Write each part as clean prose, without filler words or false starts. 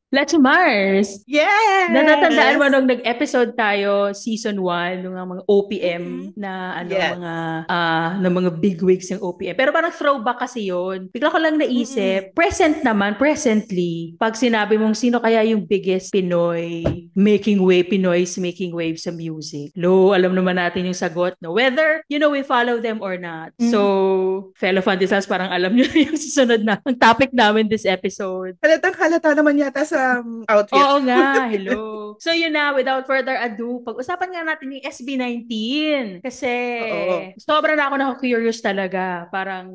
Let's Mars! Yes! Natatandaan mo nung nag-episode tayo, season 1, nung mga OPM Mm-mm. na Yes. ng mga bigwigs ng OPM. Pero parang throwback kasi yun. Bigla ko lang naisip, Mm-mm. presently, pag sinabi mong sino kaya yung biggest Pinoy's making wave sa music. Lo, alam naman natin yung sagot, no? Whether, we follow them or not. Mm. So, fellow Fandisals, parang alam nyo na yung susunod na ang topic namin this episode. Halatang halata naman yata sa outfit. Oo nga, hello. So yun na, without further ado, pag-usapan nga natin yung SB19. Kasi Oo. sobra na ako na-curious talaga. Parang,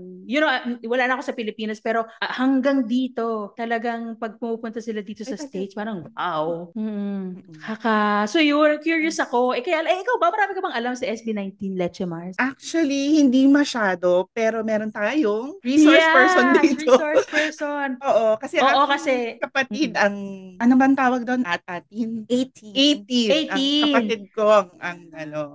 wala na ako sa Pilipinas, pero hanggang dito, talagang pag pumupunta sila dito Ay, sa talaga. States, parang wow. Mm-mm. So yun, curious ako. Ikaw ba, marami ka bang alam sa SB19 Leche Mars? Actually, hindi masyado, pero meron tayong resource person Yes, dito. resource person. Oo, kasi Oo, aking kasi, kapatid ang, ano bang tawag doon? Atin? 18. 18. Ang 18. kapatid ko ang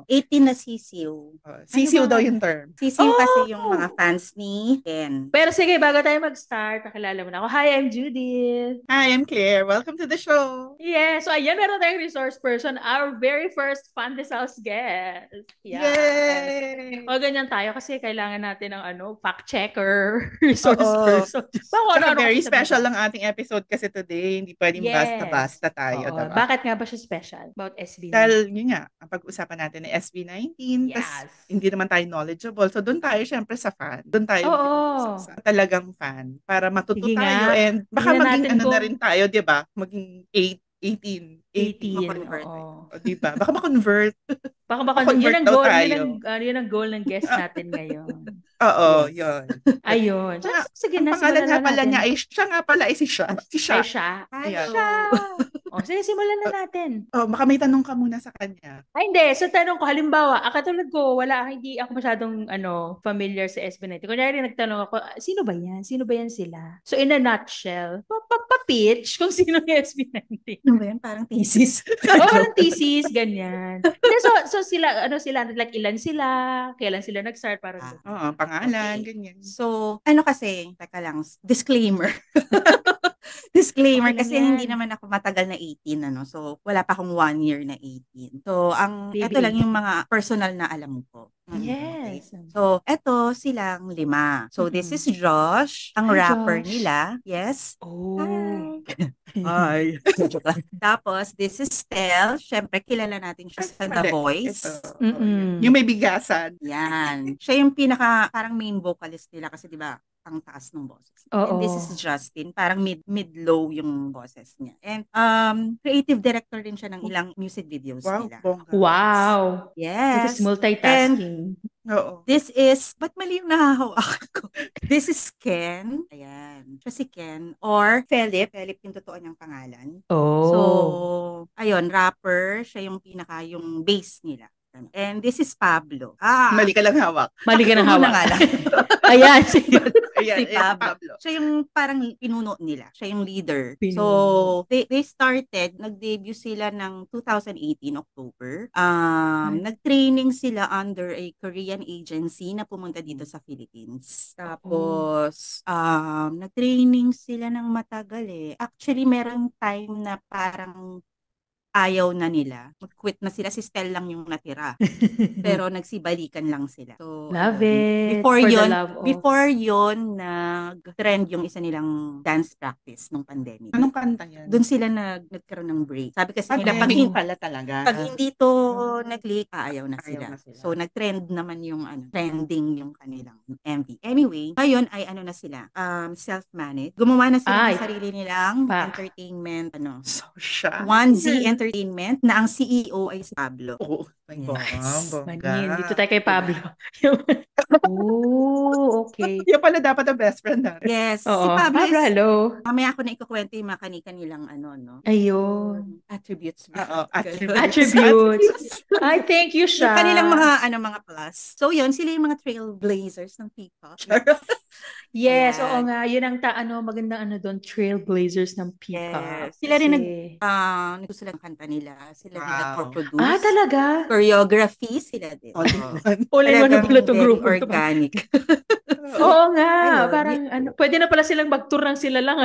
18 na sisiw. sisiw Ano daw ba? yung term. Sisiw kasi yung Oh! mga fans ni Ken. Pero sige, bago tayo mag-start, pakilala mo na ako. Hi, I'm Judith. Hi, I'm Claire. Welcome to the show. Yeah, so ayan, meron tayong resource person, our very first Fandesals guest. Yes. Yay! O ganyan tayo kasi kailangan natin ng fact checker, resource Oo. person. Bako, Tsaka ano very kasi special sabihin. lang ating episode kasi today. Hindi pwedeng Yes. basta-basta tayo, Oo. diba? Bakit nga ba siya special about SB19? Dahil yun nga, ang pag-usapan natin ay SB19, tas Yes. hindi naman tayo knowledgeable. So doon tayo syempre sa fan. Doon tayo Oo. makikipag-usap sa talagang fan para matuto Sige tayo nga. and baka Tingnan maging natin ano na kung- rin tayo, di ba? Maging 18. 18. Ma-convert. Oo. O, di ba? Baka ma-convert. Baka Ma-convert yun ang daw goal, tayo. yun ang goal ng guest natin ngayon. Oo, Yes. yun. Ayun. So, Nga, sige ang na, pangalan simulan nga na pala natin. niya ay, siya nga pala ay si Sha. Si Sha. Ay, siya. Ayan. Siya. O, sige, simulan na natin. Oh, baka may tanong ka muna sa kanya. Ay, hindi. So, tanong ko, halimbawa, katulad ko, hindi ako masyadong, familiar sa SB19. Kunyari, nagtanong ako, sino ba yan? Sino ba yan sila? So, in a nutshell, pa-pitch kung sino yung SB19. Ano ba yan? Parang thesis. Oo, parang thesis, ganyan. Hindi, so sila, like, ilan sila? Kailan sila nag-start? Parang, Oo, pangalan, Okay. ganyan. So, ano kasi, teka lang, disclaimer. Disclaimer, Okay lang kasi yan. hindi naman ako matagal na 18, So, wala pa akong 1 year na 18. So, Baby ito lang yung mga personal na alam ko. Yes. Okay. So, eto silang 5. So, this is Josh, ang Hi, rapper Josh. nila. Yes. Oh. Hi. Tapos, this is Stel. Syempre, kilala natin siya sa The Mali. Voice. Ito. Mm-mm. Yung may bigasan. Yan. Siya yung parang main vocalist nila kasi 'di ba, ang taas ng boses. And this is Oo. Justin, parang mid-low yung boses niya. And creative director din siya ng ilang music videos Wow, nila. bongga. Wow. Yes. Because multitasking. Oo. This is, ba't mali yung nahahawakan ko? This is Ken. Ayan. Siya si Ken. Or Philip. Philip yung totoo niyang pangalan. Oh. So, ayun, rapper. Siya yung bass nila. And this is Pablo. Mali ka lang hawak. Mali ka ng Ako muna hawak. nga lang. Ayan. Sige. Ayan, Si ayan, Pablo. Siya yung parang pinuno nila. Siya yung leader. Pinuno. So, they started, nag-debut sila ng 2018 October. Nag-training sila under a Korean agency na pumunta dito sa Philippines. Tapos, nag-training sila ng matagal eh. Actually, meron time na parang ayaw na nila. Mag-quit na sila. Si Stel lang yung natira. Pero nagsibalikan lang sila. So, Love it. Before For the yun, love of- before yun, nag-trend yung isa nilang dance practice nung pandemic. Anong kanta yan? Doon sila nagkaroon ng break. Sabi kasi nila, Pandemic pala talaga. pag hindi to nag-click, ayaw na Ayaw sila. na sila. So, nag-trend naman yung trending yung kanilang MV. Anyway, ngayon ay na sila, self-managed. Gumawa na sila Ay. ng sarili nilang Pa. entertainment, So, siya. 1Z Entertainment, na ang CEO ay si Pablo. Oo. My God, Yes. bongga. Manin. Dito tayo kay Pablo. Oh, okay. Yan pala dapat ang best friend natin. Yes, si Oo. Pablo Pablo, is, hello. mamaya ako na ikukwento yung mga kanilang Ayun. attributes. Oo, Attributes. Ay, thank you, Yung siya. kanilang mga plus. So yun, sila yung mga trailblazers ng P-pop. Yes, oo Ayan. nga. Yun ang magandang doon, trailblazers ng P-pop. Yes. Sila rin Kasi, gusto lang kanta nila. Sila din Wow. nagpo-produce. talaga? Choreography sila din. All in Oo. one. All-in-one na Talagang pala itong very grupo to. organic. Oo nga. Ayun. Parang, pwede na pala silang mag-tour ng sila lang,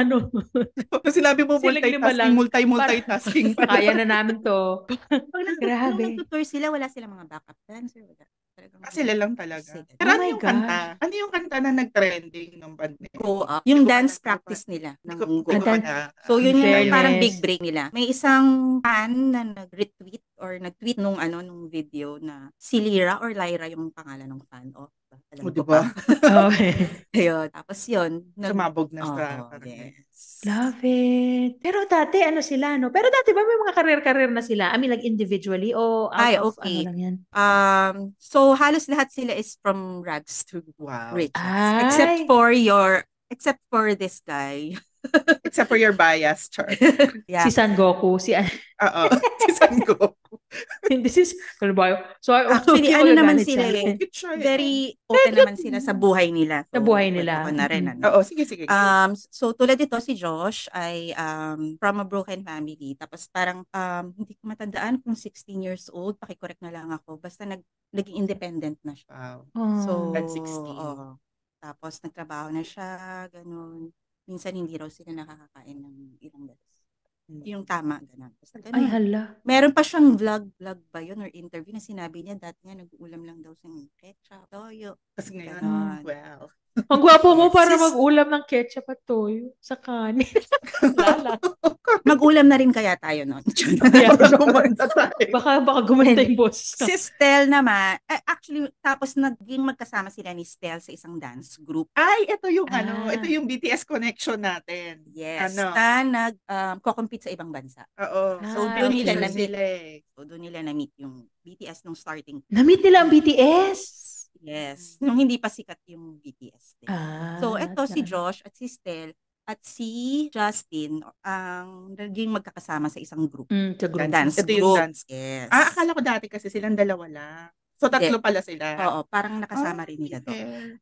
Sinabi mo Silang lima lang. multitasking pala. Kaya na namin to. Nung Grabe. nagtutour sila, wala silang mga backup dancer. Wala. Talagang Sila lang talaga. sila. Pero Oh ano my yung gosh. kanta? Ano yung kanta na nag-trending ng band nila? Go up. Hindi Yung ko dance alam. practice nila. Hindi Ng ko go up. na. So, yun yung Fairness. parang big break nila. May isang fan na nag-retweet or nag-tweet nung video na si Lyra or Lyra yung pangalan ng fan. Alam O, ko diba? pa. Okay. Ayun. Tapos yun. Sumabog na sa... Yes. Love it. Pero dati, sila, no? Pero dati ba may mga career-career na sila? I mean, like individually o out of Okay. lang yan? So, halos lahat sila is from rags to Wow. riches. Ay. Except for this guy. Except for your bias, Char. Yeah. Si San Goku, Oo. Si San Goku. this is, so, Actually, hindi ano naman magagalit sila sa akin. eh. Very open naman sila sa buhay nila. Sa So, buhay nila. kwento ko na rin, Mm-mm. ano. Oo, sige. So tulad dito si Josh ay from a broken family. Tapos parang hindi ko matandaan kung 16 years old, paki-correct na lang ako. Basta naging independent na siya. Wow. So At 16. tapos nagtrabaho na siya, ganun. Minsan hindi raw sila nakakakain ng ilang beses. Yung tama, ganun. Basta ganun. Ay, hala. Meron pa siyang vlog ba yun or interview na sinabi niya dati nga nag-uulam lang daw sa ketchup, toyo. Kasi ngayon, Ganon. well. Ang gwapo mo para Sis- mag-ulam ng ketchup at toyo sa kanin. Lala. Mag-ulam na rin kaya tayo nun. Baka gumanda yung boses. Si Stel naman, actually, tapos naging magkasama sila ni Stel sa isang dance group. Ay, ito yung Ah. ito yung BTS connection natin. Yes, Ano? na nag-co-compete sa ibang bansa. Oo. So, Ah, doon nila okay. na-meet. Sila eh. So, doon nila na-meet yung BTS nung starting. Na-meet nila ang BTS? Yes, nung hindi pa sikat yung BTS. Din. Ah, So, eto si okay. Josh at si Stel at si Justin ang naging magkakasama sa isang group. Sa group. Dance Ito yung group. dance. Yes. Akala ko dati kasi silang dalawa lang. So, tatlo pala sila. Oo, parang nakasama rin nila to. Okay.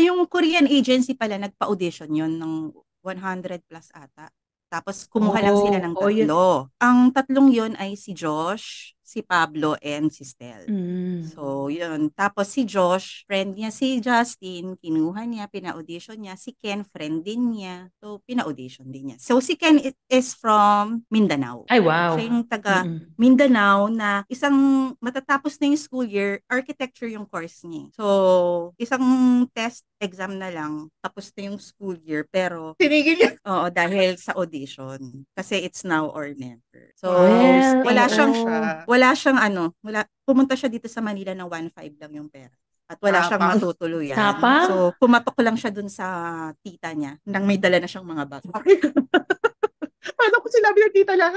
Yung Korean agency pala, nagpa-audition yun ng 100 plus ata. Tapos kumuha lang sila ng yun. tatlo. Ang tatlong yun ay si Josh, si Pablo, and si Stel. So, yun. Tapos si Josh, friend niya si Justin, kinuha niya, pina-audition niya. Si Ken, friend din niya. So, pina-audition din niya. So, si Ken is from Mindanao. Ay, wow. Siya yung taga Mindanao na isang matatapos na yung school year, architecture yung course niya. So, isang test exam na lang, tapos na yung school year, pero Tinigil niya. oo, dahil sa audition. Kasi it's now or never. So, Well, wala siyang pumunta siya dito sa Manila na 1.5 lang yung pera. At wala siyang matutuluyan. Tapang? So, pumatok lang siya dun sa tita niya nang may dala na siyang mga bag. Paano ko sinabi ng tita lang?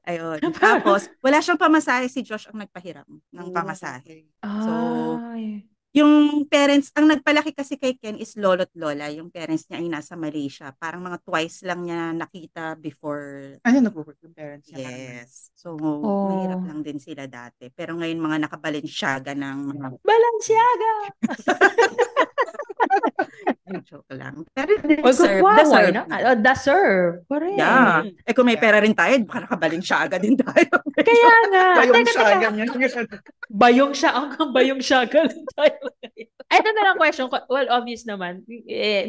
Ayun. Tapos, wala siyang pamasahe. Si Josh ang nagpahiram ng pamasahe. So, yung parents, ang nagpalaki kasi kay Ken is lolo't lola. Yung parents niya ay nasa Malaysia. Parang mga twice lang niya nakita before. Ano nag-work yung parents niya? Yes. So, mahirap lang din sila dati. Pero ngayon mga nakabalinsyага ng mga... Balenciaga! Joke lang. Pero deserve. Deserve. Correct. Yeah. Kung may pera rin tayo, baka nakabalinsyага din tayo. Kaya nga. Bayong siya. Bayong siyaga lang tayo. Ito na lang question. Well, obvious naman.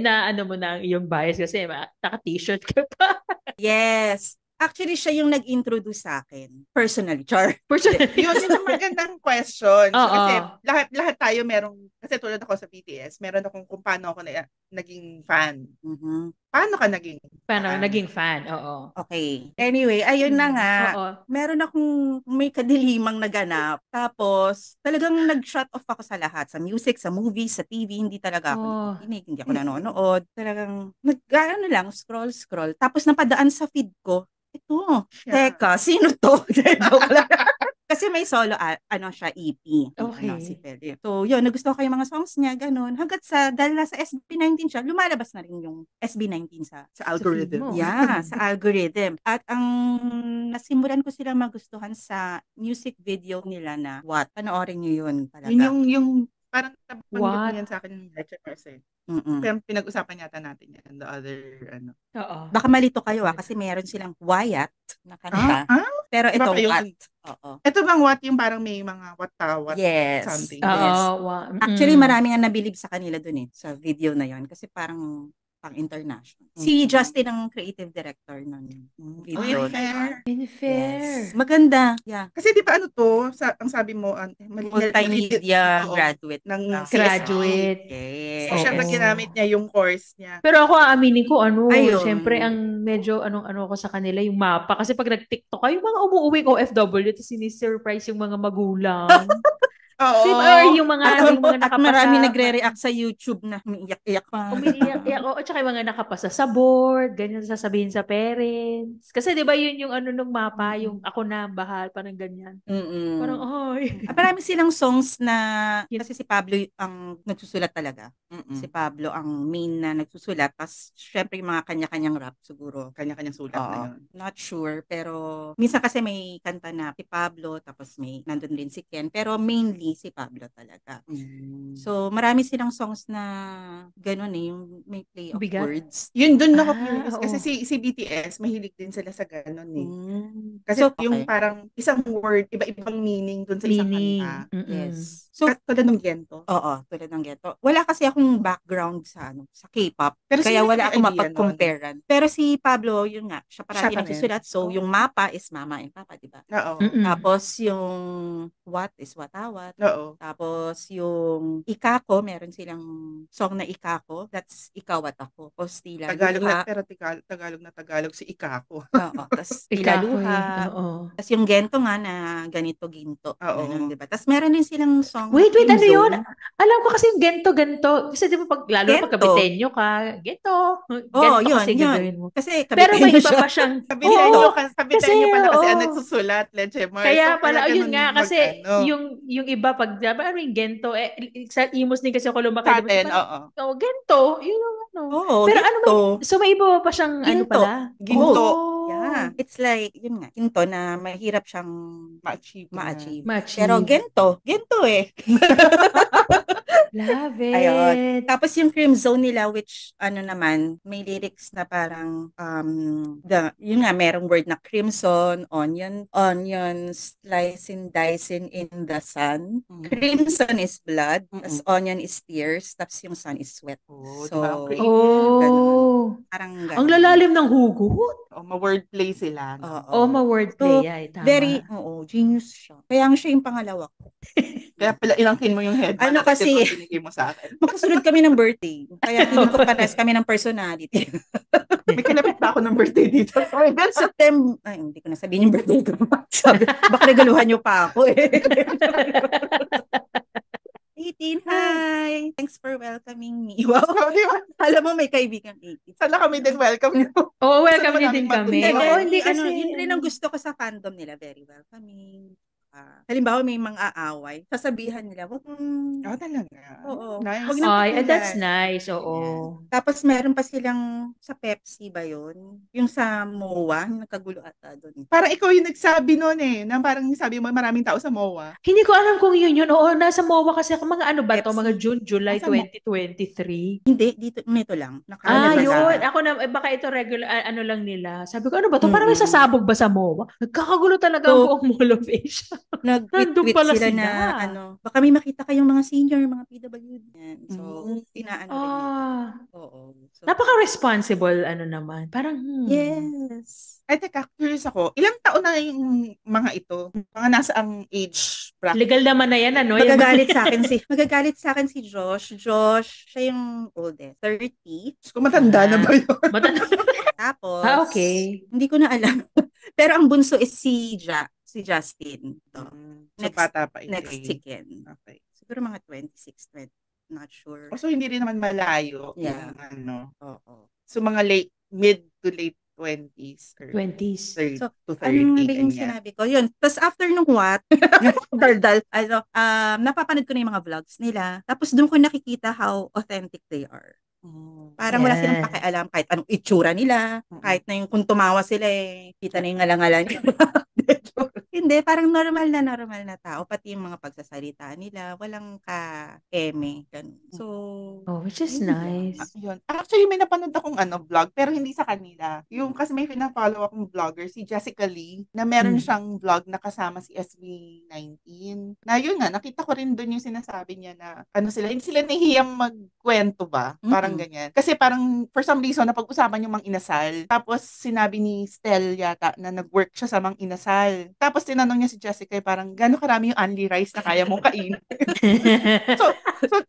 Na mo na ang iyong bias kasi naka-t-shirt ka pa. Yes. Actually, siya yung nag-introduce sa akin. Personally, Char. Yun yung magandang question. So, kasi lahat tayo merong, kasi tulad ako sa BTS, meron akong kung paano ako naging fan. Paano ka naging fan? Naging fan, oo. Okay. Anyway, ayun na nga. Meron akong may kadilimang naganap. Tapos, talagang nag-shut off ako sa lahat. Sa music, sa movies, sa TV. Hindi talaga ako nakikinig. Hindi ako nanonood. Talagang, scroll. Tapos, napadaan sa feed ko. Ito. Teka, sino to? Kasi may solo, siya, EP. Okay. Si Philip. So, yun, nagustuhan ko yung mga songs niya, ganun. Hanggat dahil nasa SB19 siya, lumalabas na rin yung SB19 sa algorithm. Yeah, sa algorithm. At ang nasimulan ko silang magustuhan sa music video nila na What? Panoorin niyo yun talaga. Yung Parang nabanggit mo yan sa akin yung lecture person. Pero pinag-usapan yata natin yan. The other, Oo. Baka malito kayo kasi meron silang Wyatt na kanta. Pero ito, What. Oo. Ito bang What yung parang may mga what something? Yes. Actually, marami nga nabilib sa kanila dun sa video na yon kasi parang pang-international. Si Justin ang creative director ng video. Fair. Maganda. Yeah. Kasi di ba ang sabi mo, multimedia graduate. Graduate. Yes. So, syempre ginamit niya yung course niya. Pero ako aaminin ko, syempre ang medyo ano ko sa kanila, yung mapa. Kasi pag nag-TikTok, yung mga umuuwing OFW, tapos sinisurprise yung mga magulang. Oo. Or yung mga nakapasa. At marami nagre-react sa YouTube na umiiyak-iyak pa. Umiiyak-iyak. At saka yung mga nakapasa sa board, ganyan sasabihin sa parents. Kasi di ba yun yung nung mapa, yung ako na ang bahal, parang ganyan. Parang, marami silang songs na, kasi si Pablo ang nagsusulat talaga. Si Pablo ang main na nagsusulat. Tapos, syempre yung mga kanya-kanyang rap siguro. Kanya-kanyang sulat na yun. Not sure, pero minsan kasi may kanta na si Pablo, tapos may nandun rin si Ken. Pero mainly, si Pablo talaga. So, marami silang songs na gano'n yung may play of words. Yun dun ako curious. Kasi si BTS, mahilig din sila sa gano'n Kasi yung parang isang word, iba-ibang meaning dun sa isang kanta. Yes. So, tulad ng Gento. Oo, tulad ng Gento. Wala kasi akong background sa K-pop. Pero kaya wala akong mapag-comparean. Pero si Pablo, yun nga, siya parati nagsusulat. So, yung mapa is Mama and Papa, diba? Oo. Tapos, yung what is Watawat. Oo. Tapos yung Ikako, meron silang song na Ikako. That's Ikaw at Ako. O Stila Tagalog Luha. Pero Tagalog si Ikako. Oo. Tapos Stila Luha. Tapos yung Gento nga na Ganito Ginto. Oo. Diba? Tapos meron din silang song. Wait, ano yun? Alam ko kasi yung Gento. Kasi di ba lalo pag kabitenyo ka, Gento. Oo, yun. Kasi pero may iba pa siyang kabitenyo pala kasi ang nagsusulat. Lechemar. Kaya pala, yun nga. Kasi yung iba pag yung Gento, sa Imus din kasi ako lumaki. Sa atin, Gento, yun yung pero Gento. so may iba pa siyang Ginto. pala? Ginto. Yeah. It's like, yun nga, Ginto na mahirap siyang ma-achieve. Pero Gento Love it. Ayun. Tapos yung Crimzone nila, which naman, may lyrics na parang, yun nga, merong word na crimson, onion, slicing, dicing in the sun. Crimson is blood, tas onion is tears, tapos yung sun is sweat. So, parang ganun. Ang lalalim ng hugot. Ma-wordplay sila. Ma-wordplay. Tama. Very, genius siya. Kaya nga siya yung pangalawa ko. Kaya pala ilangkin mo yung head. Kasi, binigay mo sa akin. Makasunod kami ng birthday. Kaya hindi ko pares kami ng personality. May kalapit pa ako ng birthday dito. September, hindi ko na sabihin yung birthday ko. Sabi, baka regaluhan niyo pa ako 18, hi! Thanks for welcoming me. Wow! Alam mo, may kaibigan 18. Sana kami din welcome. Welcome niyo din kami. Hindi kasi. Yun rin ang gusto ko sa fandom nila. Very welcoming. Halimbawa may mga aaway, sasabihan nila, wag talaga. Oo. Nice. That's nice. Oo. Yeah. Tapos meron pa silang sa Pepsi ba yun? Yung sa MOA, yung nagkagulo ata doon. Parang ikaw yung nagsabi noon na parang sabi mo maraming tao sa MOA. Hindi ko alam kung yun. Oo, nasa MOA kasi ako. Mga ano ba to? Mga June, July 2023. Hindi, nito lang. Yun. Ako na, baka ito regular, lang nila. Sabi ko, ano ba to? Parang may sasabog ba sa MOA? Nagkakagulo talaga ang buong Mall of Asia. Nag-tweet sila na baka may makita kayong mga senior, mga PWD. So, inaano rin nila. Oo. So, napaka-responsible naman. Parang, Yes. Ay, teka, curious ako. Ilang taon na yung mga ito? Mga nasa ang age bracket? Legal naman na yan, Magagalit sa akin si Josh. Josh, siya yung oldest. 30. Kung matanda na ba yun? Tapos, okay. Hindi ko na alam. Pero ang bunso is si Justin. So, bata pa ito. Next chicken. Okay. Siguro mga 26, 20. Not sure. So, hindi rin naman malayo. Yeah. Oo. So, mga mid to late 20s. Or 20s. 30 to 30. Ano yung sinabi ko? Yun. Tapos after nung what? Daldal. Napapanood ko na yung mga vlogs nila. Tapos doon ko nakikita how authentic they are. Parang wala silang pakialam kahit anong itsura nila, kahit na yung kung tumawa sila kita na yung ngalangalan nila. Hindi, parang normal na tao. Pati yung mga pagsasalita nila, walang ka-eme. So, which is nice. Yun. Actually, may napanood akong vlog, pero hindi sa kanila. Yung, kasi may pina-follow akong vlogger, si Jessica Lee, na meron siyang vlog na kasama si SB19. Na yun nga, nakita ko rin doon yung sinasabi niya na, hindi sila nahihiyang magkwento ba? Parang ganyan. Kasi parang, for some reason, napag-usapan yung Mang Inasal. Tapos, sinabi ni Stel yata na nag-work siya sa Mang Inasal. Tapos, tinanong niya si Jessica, parang, gano'ng karami yung only rice na kaya mong kainin? so,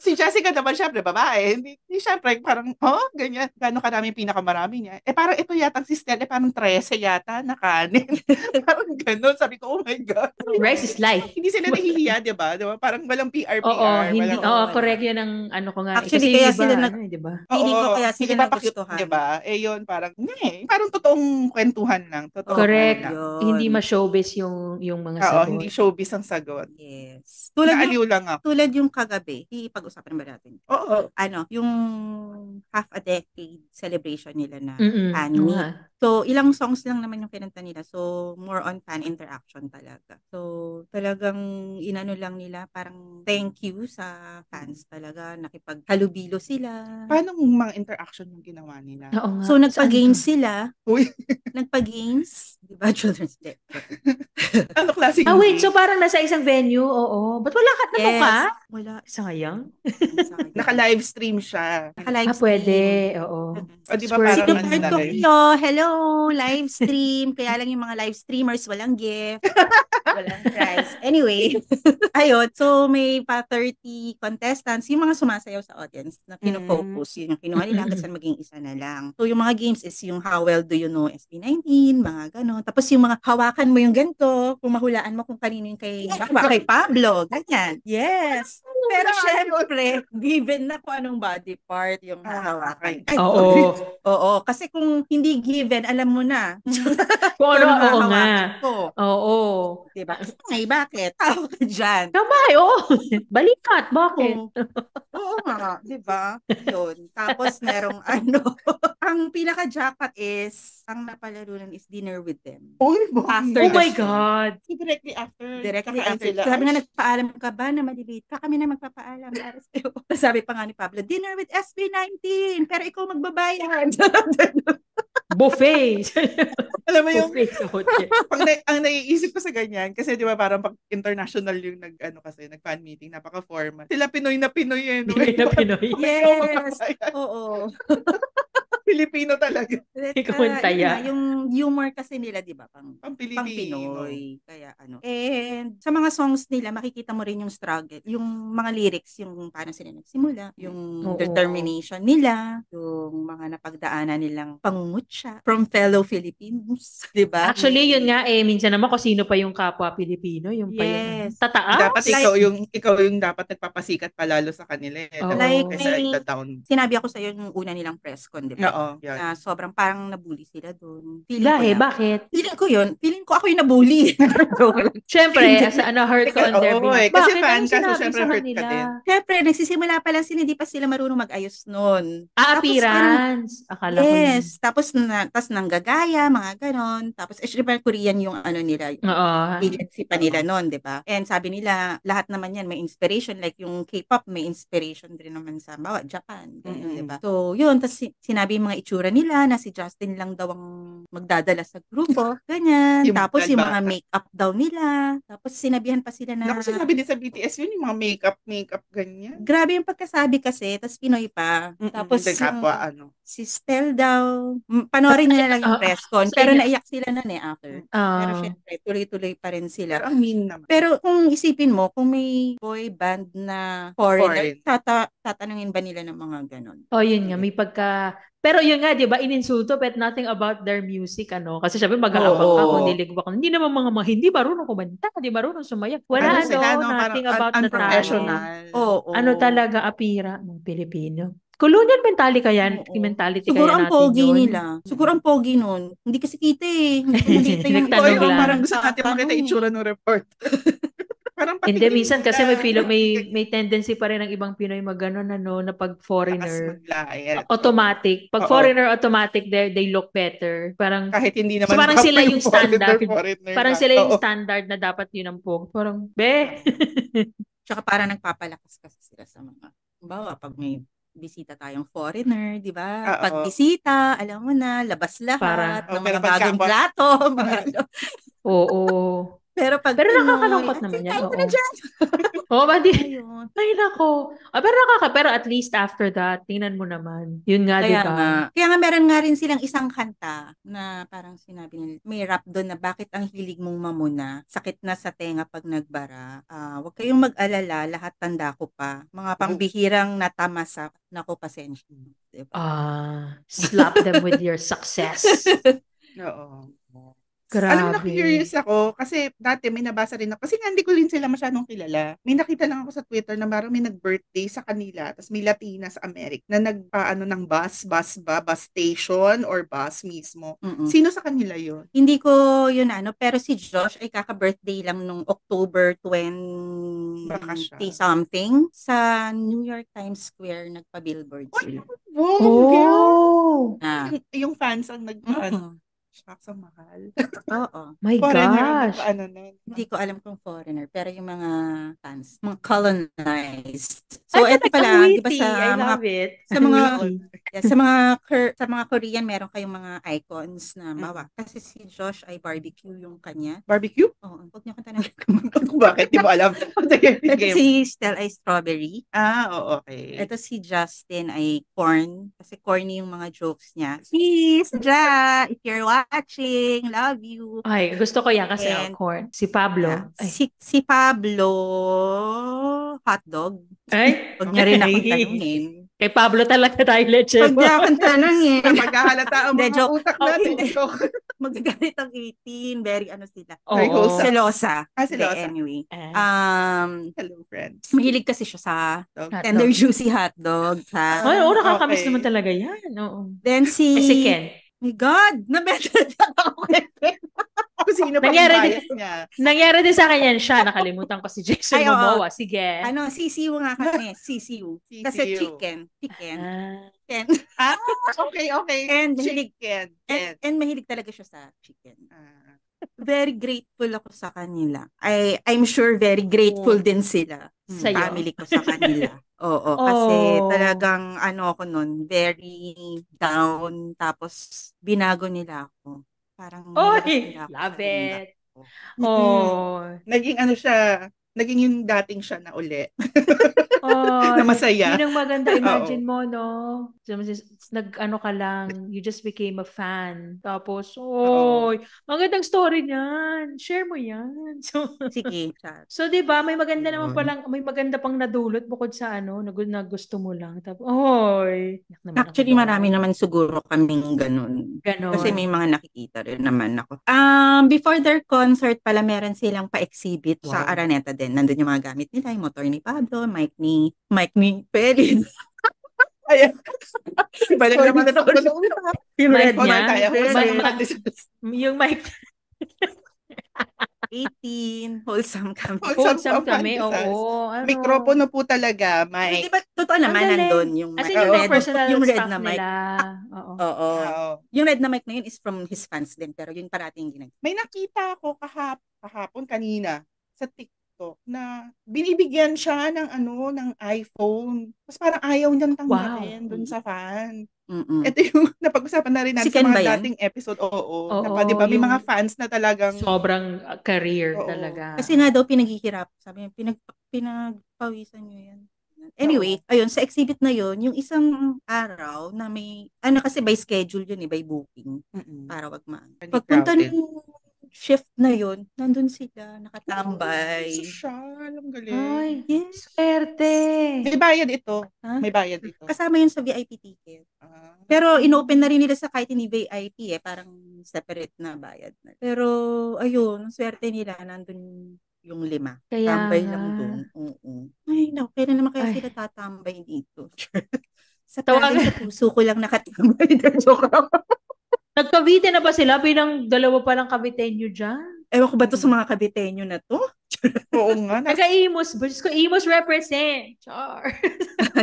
si Jessica naman, syempre, babae. Hindi syempre, parang, ganyan. Gano'ng karami yung pinakamarami niya. Parang ito yata si Stella, parang 13 yata na kanin. Parang gano'n. Sabi ko, oh my God. Rice is life. Hindi sila nahihiya, di ba? Parang walang PR. Hindi. Correct yun ang ko nga. Actually, kasi kaya sila di ba? Feeling ko kaya sila nagustuhan. Di ba? Yun, parang, parang totoong kwentuhan lang. Correct. Hindi ma-showbiz yung mga sagot. Hindi showbiz ang sagot. Yes. Naaliw lang ako. Tulad yung kagabi, ipag-usapan ba natin? Oo. Yung half a decade celebration nila na fan meet. So, ilang songs lang naman yung kinanta nila. So, more on fan interaction talaga. So, talagang inano lang nila, parang thank you sa fans talaga. Nakipaghalubilo sila. Paano mga interaction yung ginawa nila? So, nagpa-games sila. Uy. Nagpa-games. Diba, Children's Day? Ano klaseng wait. So, parang nasa isang venue? Oo. Ba't wala ka? Namuka? Wala. Sayang. Naka-live stream siya. Naka-live stream. Pwede. Oo. Di ba parang hello, live stream. Kaya lang yung mga live streamers, walang gift. Walang prize. Anyway, ayun. So, may pa 30 contestants. Yung mga sumasayaw sa audience na pinofocus. Yun yung kinuha nila hanggang saan maging isa na lang. So, yung mga games is yung how well do you know SB19, mga ganon. Tapos yung mga hawakan mo yung ganito, kung mahulaan mo kung kanino yung kay Pablo. Ganyan. Yes. Pero syempre, given na kung anong body part yung hawakan. Oo. Kasi kung hindi given, alam mo na. Oo nga. Oo. Diba? Ay, bakit? Tao ka dyan. Kamay, balikat, bakit? Oo nga, diba? Yun. Tapos merong ang pinaka-jackpot is, ang napalarunan is Dinner with Them. Oh my God. Directly after. Sabi nga, nagpaalam ka ba na malilate ka? Kami na magpapaalam. Sabi pa nga ni Pablo, Dinner with SB19, pero ikaw magbabayad. Buffet. Alam mo yung ang naiisip ko sa ganyan, kasi di ba parang pag international yung nag-fan meeting, napaka-formal. Sila Pinoy na Pinoy Pinoy na Pinoy. Yes. Oo. Filipino talaga. Yung humor kasi nila, di ba? Pang Pinoy. Kaya And sa mga songs nila, makikita mo rin yung struggle. Yung mga lyrics, yung paano sila nagsimula, yung determination nila, yung mga napagdaanan nilang pangungutya from fellow Filipinos. Di ba? Actually, yun nga minsan naman kung sino pa yung kapwa Pilipino, yung pa yung tataas. Dapat ikaw yung dapat nagpapasikat palalo sa kanila. Sinabi ako sa iyo yung una nilang press con, di ba? Yeah. Sobrang parang nabully sila doon. Bakit? Feeling ko ako yung nabully. Siyempre, as hurt ko on their behalf. Kasi fan ka, so syempre hurt ka din. Syempre, nagsisimula pa lang sila, hindi pa sila marunong mag-ayos noon. Appearance. Akala ko yun. Tapos nanggagaya, mga ganon. Tapos, syempre, Korean yung nila, yung agency pa nila noon, di ba? And sabi nila, lahat naman yan may inspiration. Like yung K-pop, may inspiration din naman sa Japan. Di ba? So, yun. Tapos sinabi mga itsura nila na si Justin lang daw ang magdadala sa grupo. Ganyan. Tapos yung mga make-up daw nila. Tapos sinabihan pa sila na... Naku, sinabi din sa BTS yun, yung mga make-up, ganyan. Grabe yung pagkasabi kasi. Tapos Pinoy pa. Tapos si Stel daw, panoorin nyo na lang yung press con. Pero naiyak sila nun after. Pero syempre, tuloy-tuloy pa rin sila. Ang mean naman. Pero kung isipin mo, kung may boy band na foreigner, tatanungin ba nila ng mga ganon? Yun nga, may pagka... Pero yun nga, di ba, ininsulto but nothing about their music, Kasi sabi, mag-aabang ka kung niligwa ka. Hindi naman mga hindi marunong kumanta, hindi marunong sumayak. Wala nothing about the talent. Talaga, apira ng Pilipino. Colonial mentality siguro kaya ang natin pogi yun. nila. Siguro ang pogi nun. Hindi kasi kita Hindi parang gusto natin makita itsura ng report. Parang Hindi, minsan kasi may Manila. may tendency pa rin ng ibang Pinoy mag-ganon, na pag Lakas foreigner. maglayat. Automatic. Pag Oo. foreigner, automatic, they look better. Parang, Kahit hindi so naman parang gwapo sila yung yung standard. foreigner Parang lang. sila yung Oo. standard na dapat yun ang pogi. Parang, be. Tsaka parang nagpapalakas kasi sila sa mga, bawa pag may bisita tayong foreigner, di ba? Oo. Pag bisita, alam mo na, labas lahat Para, ng pero mga bagong pagka- plato, mga ano. oo. Pero pag Pero Pinoy, nakakalungkot naman yan, kain mo oo. na dyan. Oo, ba di? Ayun. Ay, nako. Pero at least after that, tingnan mo naman. Yun nga, di Kaya nga. ba? Kaya nga meron nga rin silang isang kanta na parang sinabi nila, may rap doon na bakit ang hilig mong mamuna, sakit na sa tenga pag nagbara. Huwag kayong mag-alala, lahat tanda ko pa. Mga pambihirang natamasa, nako pasensya. Diba? Slap them with your success. Oo. Grabe. Alam mo, na-curious ako kasi dati may nabasa rin ako. Kasi nga hindi ko rin sila masyadong kilala. May nakita lang ako sa Twitter na parang may nag-birthday sa kanila. Tapos may Latina sa America na nagpaano ng bus station or bus mismo. Mm-mm. Sino sa kanila yun? Hindi ko yun pero si Josh ay kaka-birthday lang nung October 20 Baka siya. something sa New York Times Square nagpa-billboard sila. Oh! Yung fans ang nagpaano. Mm-hmm. Shucks, ang mahal. Oo. My Foreigner, gosh. Hindi ko alam kung foreigner, pero yung mga fans, mga colonized. So, Ay, eto pala, di ba witty. sa I mga love it. sa mga Witty. sa mga Korean meron kayong mga icons na mawa. Kasi si Josh ay barbecue yung kanya. Barbecue? Oo, huwag niyo kang tanongin Kung bakit, di mo alam. Sige, Ito game. si Stella ay strawberry. Oo, okay. Ito si Justin ay corn. Kasi corny yung mga jokes niya. Peace, Ja! If you're watching, love you. Ay, gusto ko yan kasi And- corn. Si Pablo. Yeah. Ay. Si Pablo, hotdog. Ay? Huwag niya rin akong tanungin. Kay Pablo talaga tayo legit. Huwag niya akong tanungin. Maghahalata ang Hindi, mga joke. utak natin. Okay. Joke. Magagalit ang 18. Very sila. Very Oo. wholesome. Selosa. Selosa. Anyway. Hello, friends. Mahilig kasi siya sa Hotdog. tender juicy hotdog. Ay, nakakamiss Okay. naman talaga yan. Oo. Then Si Ken. My God! Na-better ako. Kung sino pa Nangyari yung din- bias niya. Nangyari din sa akin yan siya. Nakalimutan ko si Jason Ay, oo. Momoa. Sige. CCU nga kami. CCU. Kasi CCU. chicken. Ah. Ken. Okay. And mahilig, Chicken. and mahilig talaga siya sa chicken. Ah. Very grateful ako sa kanila. I'm sure very grateful din sila. Sa'yo? Family ko sa kanila. Oo, kasi Oh. talagang ako nun, very down. Tapos binago nila ako. Parang nilabas Oy! nila ako Love sa mundo it. ko. Oh. Naging siya, naging yung dating siya na uli. Oh, Na masaya. Yun ang maganda. Imagine mo, no? Nag-ano ka lang, you just became a fan. Tapos, Oo. ang gandang story niyan. Share mo yan. Sige, chat. So, di ba, may maganda naman Yun. palang, may maganda pang nadulot bukod sa na gusto mo lang. Tapos, Actually, marami naman siguro kaming ganun. Ganon. Kasi may mga nakikita rin naman ako. Before their concert pala, meron silang pa-exhibit sa Wow. Araneta din. Nandun yung mga gamit nila, yung motor ni Pablo, mic ni Perry. Ayan. Iba lang naman ito. Yung Mic red niya? niya. Yung mic, 18, wholesome kami. wholesome kami. Pandesal. Oo. Mikropono po talaga, Hindi Mike. ba, totoo naman, Ang galing. nandun yung As in, mic. yung mga personal yung red staff na mic. nila. Oo. Oo. Oo. Yung red na mic na yun is from his fans din, pero yun parating ginagawa. May nakita ako kahapon kanina sa TikTok na binibigyan siya ng ng iPhone. Tapos parang ayaw niyang tanggapin dun sa fan. Mm-mm. Ito yung napag-usapan na rin natin Si sa Ken ba mga yan? dating episode. Oo. Oo, Di ba? May yung mga fans na talagang sobrang career Oo. talaga. Kasi nga daw pinaghihirap. Sabi niya, pinagpawisan niyo yan. Anyway, ayun, sa exhibit na yun, yung isang araw na may, kasi by schedule yun by booking. Para wag pagpunta crowded. ng shift na yun, nandun sila, nakatambay. Social, ang galing. Ay, Yes. swerte. May bayad ito. Ha? May bayad ito. Kasama yun sa VIP ticket. Ah. Pero inopen na rin nila sa kahit hindi VIP parang separate na bayad na. Pero ayun, swerte nila nandun yung 5. Kaya Tambay nga. lang doon. Oo. Ay, naku, kailan naman kaya Ay. sila tatambay dito? Sa Tawagan. sa puso ko lang nakatambay. Joke lang. Nagkavite na ba sila? Pinang dalawa pa lang Caviteño dyan. Ewan ko ba to sa mga kabitenyo na to? Oo Oo nga. Taga-Imus. Diyos ko, Imus represent. Char.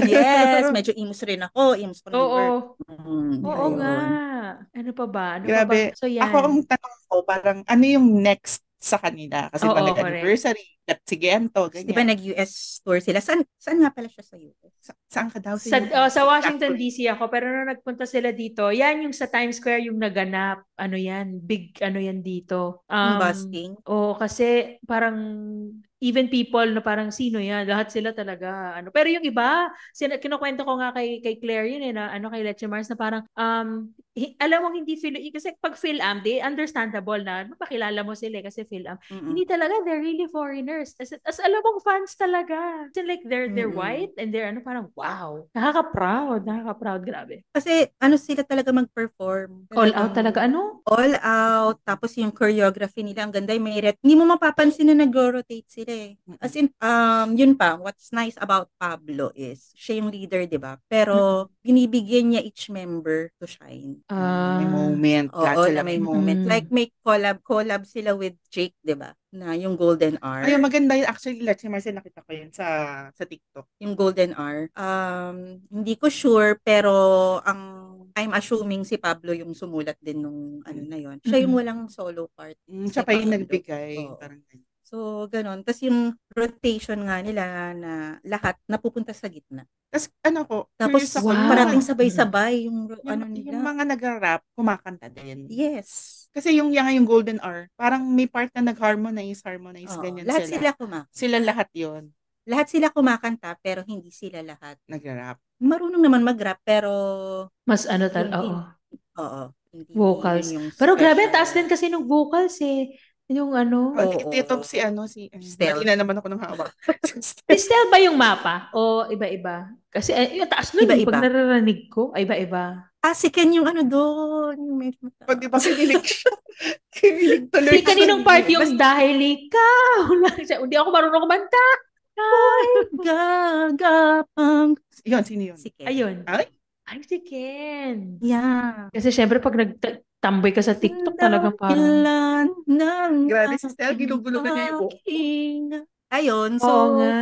Yes, medyo imus rin ako. Imus pang New York. Oo. Oo nga. Ayun. Ano pa ba? Grabe. So, Ako ang yan. tanong ko, parang ano yung next sa kanila? Kasi diba Oo, correct. nag-anniversary, at si Gento, Di ba ganyan. nag-US tour sila? Saan nga pala siya sa US? Saan ka daw Sa, US? sa Washington Actually. DC ako, pero nung nagpunta sila dito, yan yung sa Times Square yung naganap. Ano yan, big ano yan dito. Yung busking? Kasi parang even people na parang sino yan, lahat sila talaga. Pero yung iba, kinukwento ko nga kay Claire yun na kay Leche Mars na parang, alam mo hindi kasi pag Phil-Am, they understandable na mapakilala mo sila kasi Phil-Am. Hindi talaga, they're really foreigners. As alam mong fans talaga. Kasi like they're white and they're parang wow. Nakaka-proud, grabe. Kasi sila talaga mag-perform. All out talaga, All out. Tapos yung choreography nila, ang ganda. Hindi mo mapapansin na nag-rotate sila eh. As in, yun pa, what's nice about Pablo is, siya yung leader, di ba? Pero, binibigyan niya each member to shine. May moment. Oo, may moment. Like, may collab sila with Jake, di ba? Na yung Golden Hour. Ay, maganda yun. Actually, Leche Marcel, nakita ko yun sa TikTok. Yung Golden Hour. Hindi ko sure, pero I'm assuming si Pablo yung sumulat din nung na yun. Siya yung walang solo part. Siya pa yung nagbigay. Parang so, ganun. Tapos yung rotation nga nila na lahat napupunta sa gitna. Tapos tapos parating sabay-sabay yung nila. Yung mga nag-rap, kumakanta din. Yes. Kasi yung Golden Hour, parang may part na nag-harmonize, ganyan lahat sila. Sila lahat yon. Lahat sila kumakanta, pero hindi sila lahat nag-rap. Marunong naman mag-rap, pero mas oo. Oo. Vocals. Pero grabe, taas din kasi ng vocals eh. Yung Titop si Stel. Mali na naman ako ng hawak. Si Stel ba yung mapa? O iba-iba? Kasi yung taas nun Iba-iba. pag nararanig ko, ay iba-iba. Si Ken yung doon. Yung medyo Pag di ba kinilig siya? Kinilig tuloy. Si kaninong part yung dahil ikaw lang siya. Hindi ako marunong kumanta. Ay, gagapang. Yun, sino yun? Si Ken. Ayun. Ay, si Ken. Yeah. Kasi syempre pag nagtambay ka sa TikTok talaga parang. Grabe si Stel, ginugulugan niya yung buhok. Ayun, so, oo nga.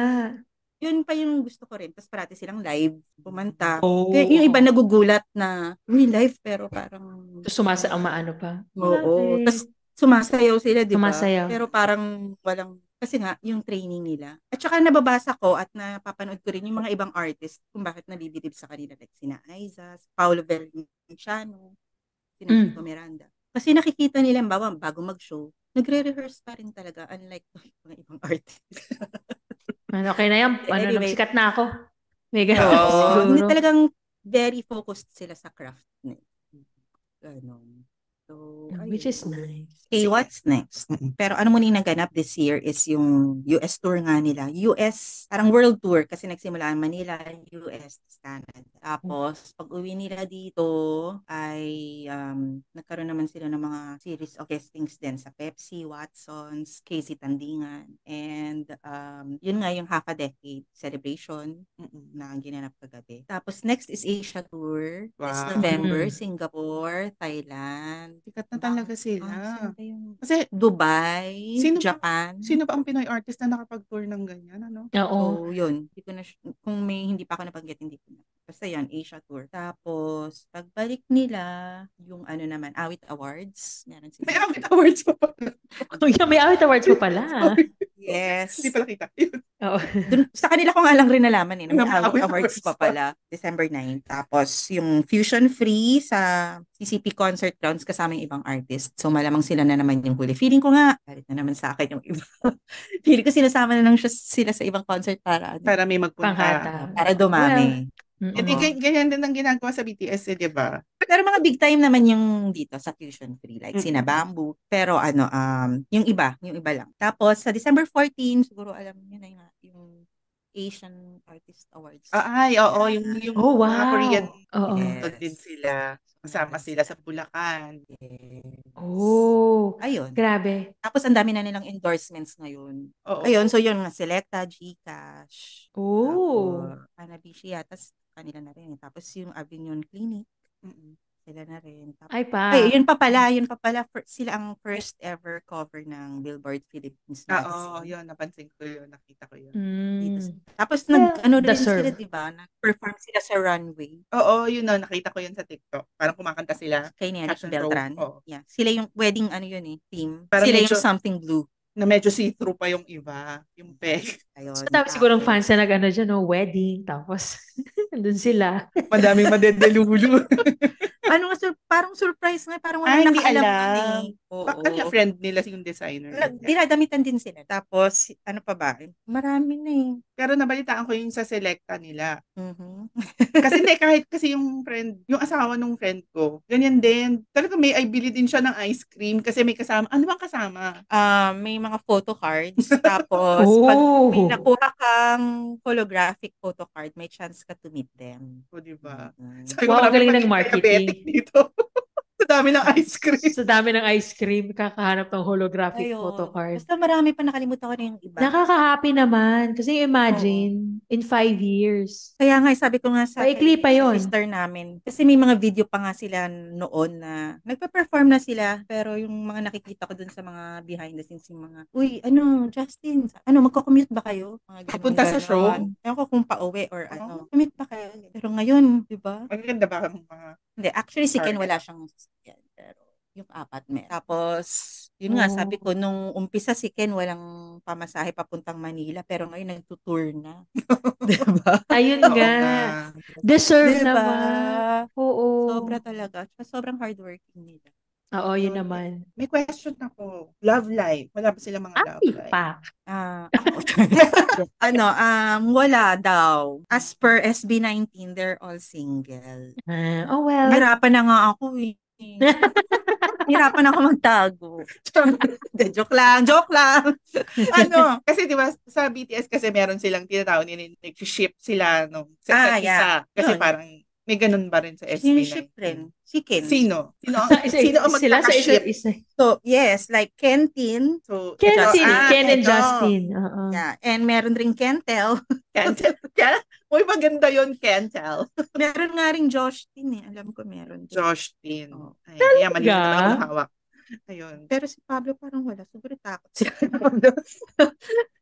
Yun pa yung gusto ko rin. Tapos parati silang live, pumanta. Kaya yung iba nagugulat na, live, pero parang... Tapos maano pa. Oo. Tapos sumasayaw sila, di ba? Sumasayaw. Pero parang walang... Kasi nga, yung training nila. At saka nababasa ko at napapanood ko rin yung mga ibang artist kung bakit nabibilib sa kanila. Like sina Aiza, Paolo Valenciano, sina Chico Miranda. Kasi nakikita nila, bago mag-show, nagre-rehearse pa rin talaga, unlike mga ibang artist. Okay na yan. Anyway, sikat na ako. May gano'n siguro. Hindi talagang very focused sila sa craft. Ganon. So, which is nice. Okay, what's next? Pero ano muna yung naganap this year is yung US tour nga nila. US, parang world tour kasi nagsimula ang Manila, US, Canada. Tapos, pag uwi nila dito ay nagkaroon naman sila ng mga series of guestings din sa Pepsi, Watsons, Casey Tandingan. And yun nga yung half a decade celebration na ginanap kagabi. Tapos, next is Asia tour. Wow. This November, Singapore, Thailand. Sikat na talaga sila. Kasi Dubai, Japan. Sino ba ang Pinoy artist na nakapag-tour ng ganyan? Oo. So, yun. Kung hindi pa ako nabanggit, hindi ko na. Basta yan, Asia tour. Tapos, pagbalik nila, yung naman, Awit Awards. May Awit Awards pa pala. May Awit Awards pa pala. Yes. Hindi pala kita. Oo. Sa kanila ko nga lang rin nalaman may Awit Awards pa pala. December 9. Tapos, yung Fusion Free sa CCP Concert Grounds kasama yung ibang artist. So, malamang sila na naman yung huli. Feeling ko nga, galit na naman sa akin yung iba. Feeling ko sinasama na lang sila sa ibang concert para may magpunta. Panghata. Para dumami. Ganyan din ang ginagawa sa BTS, di ba? Pero mga big time naman yung dito sa Fusion Free. Like sina Bamboo. Pero yung iba lang. Tapos, sa December 14, siguro alam niyo na yung Asian Artist Awards. Oo. Yung mga Korean. Yes. Din sila. Kasama sila sa Bulacan. Ayun. Grabe. Tapos ang dami na nilang endorsements ngayon. Ayun, so yun nga, Selecta, Gcash. Hanabishi, tapos kanila na rin. Tapos yung Avignon Clinic. Sila na rin. Ay Ay, pa. yun pa pala. Sila ang first ever cover ng Billboard Philippines Oo, magazine. yun. Napansin ko yun. Nakita ko yun. Dito. Mm. Tapos Well, ano rin sila, deserve. di ba? Nag-perform sila sa runway Oo, yun na. Nakita ko yun sa TikTok. Parang kumakanta sila. kay Eric Fashion show. Beltran. Oo. Yeah. Sila yung wedding, theme. Parang Sila yung medyo, something blue. na medyo see-through pa yung iba. Yung peg. Ayun. So, tapos siguro Tapos, fans na nag-ano dyan, no? Wedding. Tapos, andun sila. Madaming madedelulu. parang surprise nga, parang Ah, walang hindi nakaalam alam. nun eh. Baka Oo. friend nila yung designer. Dinadamitan din sila. Tapos, ano pa ba? Marami na eh. Pero nabalitaan ko yung sa Selecta nila. Mhm. Kasi hindi, kahit kasi yung friend, yung asawa nung friend ko, ganyan din. Talaga may bili din siya ng ice cream kasi may kasama. Ano bang kasama? May mga photo cards. Tapos, pag may Oh! nakuha kang holographic photo card, may chance ka to meet them. O, diba? Mhm. Sabi ko, Wow, ang marami galing pa ng din marketing. diabetic dito. Sa dami ng ice cream. Sa dami ng ice cream, kakahanap ng holographic Ayun. photocard. Basta marami pa, nakalimutan ko na yung iba. Nakaka-happy naman. Kasi imagine, in 5 years. Kaya nga, sabi ko nga sa Paikli pa yun. sister namin, kasi may mga video pa nga sila noon na nagpa-perform na sila, pero yung mga nakikita ko dun sa mga behind the scenes, yung mga, uy, Justin, magko-commute ba kayo? Mga ganun, Papunta sa show? Ewan ko kung pauwi or commute ba kayo? Pero ngayon, di ba? Ang ganda ba ang mga... Hindi, actually si Ken Car- wala siyang sasakyan, pero yung apat meron. Tapos, yun nga, sabi ko, nung umpisa si Ken walang pamasahe papuntang Manila, pero ngayon nagtutour na. Diba? Ayun Oo nga. nga. Deserve Diba? naman. Oo. Sobra talaga. Tsaka sobrang hardworking nila. Oo, yun Yun. naman. May question ako. Love life. Wala ba sila mga love Ay, life? pa. Wala daw. As per SB19, they're all single. Oh, well. Hirapan na nga ako eh. Hirapan ako magtago. Joke lang. Kasi di ba sa BTS kasi meron silang tinatawag nag-ship sila sa isa't isa. Kasi Yun. parang may ganun ba rin sa SB19? Siniship rin. Si Ken. Sino ang Sila sa isa't magkakaship? isa. So, yes, like Kentin. So, Ken and ito. Justin. Oo. Yeah. And meron rin Kentel. Kentel. Uy, maganda yun, Kentel. Meron nga rin Joshtin eh. Alam ko meron. Joshtin. Oh. Ay, mali na lang hawak. Ayun. Pero si Pablo parang wala. Siguro takot siya.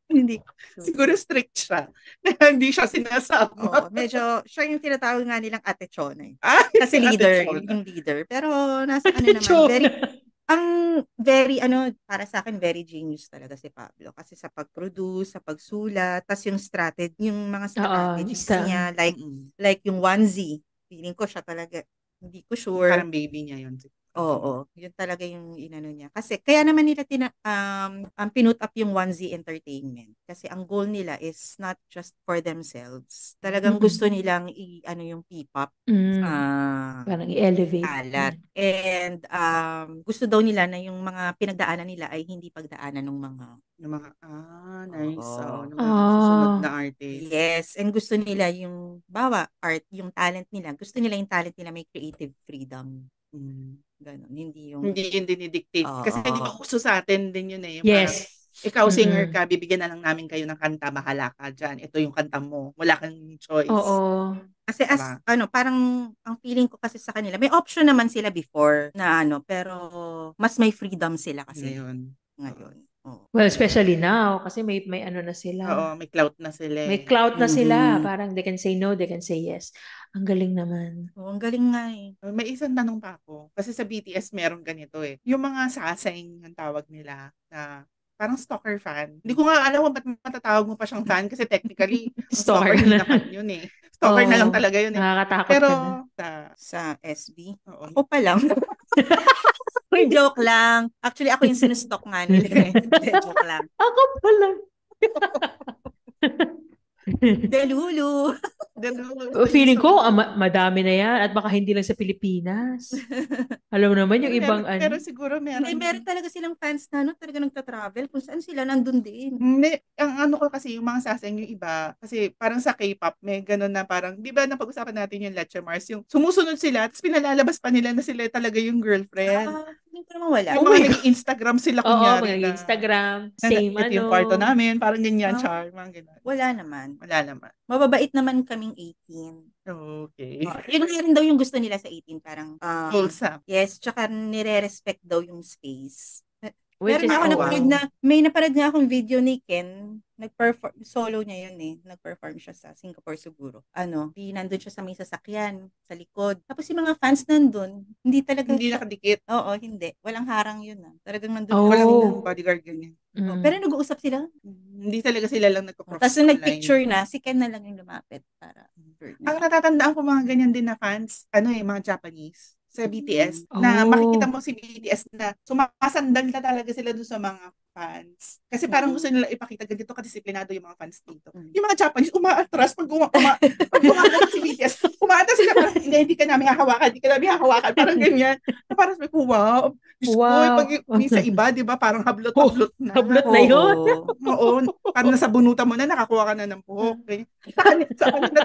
Hindi ko sure. Siguro strict siya. Hindi siya sinasama. Oo, medyo, siya yung tinatawag nga nilang Ate Chona eh. Kasi Ate leader, Chona. yung leader. Pero nasa naman, para sa akin, very genius talaga si Pablo. Kasi sa pag-produce, sa pagsulat, tas yung yung mga strategies niya, like yung onesie, feeling ko siya talaga, hindi ko sure. Parang baby niya yun. Oo, yun talaga yung inano niya. Kasi kaya naman nila pinut up yung onesie entertainment. Kasi ang goal nila is not just for themselves. Talagang gusto nilang yung P-pop. Parang i-elevate. Alat. And gusto daw nila na yung mga pinagdaanan nila ay hindi pagdaanan ng mga nice. Oo. Ng mga susunod na artist. Yes, and gusto nila yung yung talent nila. Gusto nila yung talent nila may creative freedom. Ganon, hindi yung dinidictate. Kasi hindi ba uso sa atin din yun eh. Yes. Ikaw singer ka, bibigyan na lang namin kayo ng kanta, bahala ka dyan. Ito yung kanta mo. Wala kang choice. Oo. Kasi parang ang feeling ko kasi sa kanila, may option naman sila before na pero mas may freedom sila kasi ngayon. Oh. Well, especially now kasi may ano na sila. Oo, may clout na sila. May clout na sila. Parang they can say no, they can say yes. Ang galing naman. Oo, ang galing nga eh. May isang tanong pa ako. Kasi sa BTS meron ganito eh. Yung mga sasayng ang tawag nila na parang stalker fan. Hindi ko nga alam ba't matatawag mo pa siyang fan kasi technically stalker na fan yun eh. Stalker na lang talaga yun eh. Nakakatakot pero ka na. sa SB, ako pa lang. Joke lang. Actually, ako yung sinustok nga nila. Joke lang. Ako pa lang. Delulu. Feeling ko, madami na yan. At baka hindi lang sa Pilipinas. Alam mo naman yung ibang Pero siguro meron. Hindi, meron talaga silang fans na talaga nagta-travel. Kung saan sila nandun din. Hindi, ang ano ko kasi, yung mga sasayang yung iba, kasi parang sa K-pop, may ganun na parang, di ba napag-usapan natin yung Leche Mars, yung sumusunod sila, tapos pinalalabas pa nila na sila talaga yung girlfriend. Hindi ko naman wala. Yung mga nag-Instagram sila Oo, kunyari mga na, Instagram, na same ito yung kwarto namin, parang ganyan, Ah. char, mga ganyan. Wala naman. Wala naman. Mababait naman kaming 18. Okay. Yun nga rin daw yung gusto nila sa 18. Parang, Wholesome. yes, tsaka nire-respect daw yung space. Which Meron is nga ako so napanood na, may napanood nga akong video ni Ken, nag-perform, solo niya yun eh, nag-perform siya sa Singapore siguro. Nandun siya sa may sasakyan, sa likod. Tapos yung mga fans nandun, hindi talaga Hindi siya. nakadikit. Oo, hindi. Walang harang yun ah. Talagang nandun. Walang bodyguard ganyan. Pero nag-uusap sila. Hindi talaga sila lang nagko-cross Tapos the nung line. nag-picture na, si Ken na lang yung lumapit para. Ang natatandaan ko mga ganyan din na fans, mga Japanese sa BTS, na makikita mo si BTS na sumasandal na talaga sila doon sa mga fans. Kasi parang gusto nila ipakita ganito kadisiplinado yung mga fans dito. Yung mga Japanese, umaatras pag gumagamit si BTS. Umaatras sila parang, hindi ka namin hahawakan, hindi ka namin hahawakan. Parang ganyan. Parang sabi ko, wow. Pag yung sa iba, di ba, parang hablot-hablot na. Hablot na yun. Oo. Parang nasa bunutan mo na, nakakuha ka na ng buhok. Sa kanila talaga.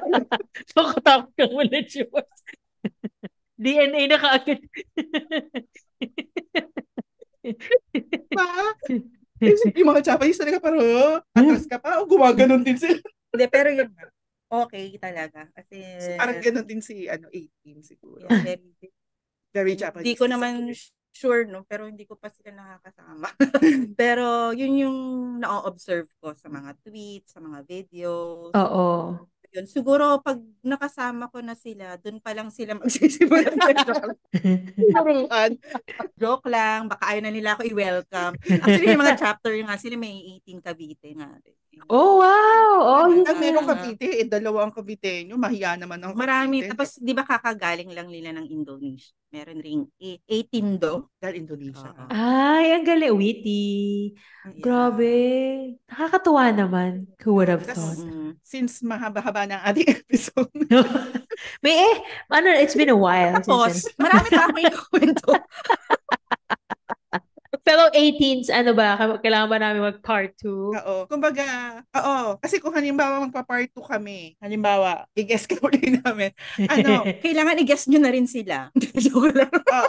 Nakatakot ka muna, George. DNA na kaagad. Yung mga Japanese talaga parang, atras ka pa, o gumaganon din sila. Hindi, pero yun nga. Okay talaga. Kasi, parang ganon din si 18 siguro. Very Japanese. Hindi ko naman sure, no? Pero hindi ko pa sila nakakasama. Pero yun yung na-observe ko sa mga tweets, sa mga videos. Oo. Yun. Siguro pag nakasama ko na sila, dun pa lang sila magsisimula. Joke lang, baka ayaw na nila ako i-welcome. Actually, yung mga chapter nga, sila may 18 Cavite nga. Oh, wow! Oh, ang meron Cavite, dalawa ang Cavite nyo, mahiya naman ang marami. Cavite. Tapos, di ba kakagaling lang nila ng Indonesia? Meron ring 18 do. Dahil Indonesia. Ay, ang galing. Witty. Yeah. Grabe. Nakakatuwa naman. Who would have thought? Since mahaba-haba ng ating episode. It's been a while. Tapos, marami pa akong ikukwento. Fellow 18s, ano ba? Kailangan ba namin mag-part 2? Oo. Kumbaga, kasi kung halimbawa magpa-part 2 kami, halimbawa, i-guess ka ulit namin. Kailangan i-guess nyo na rin sila.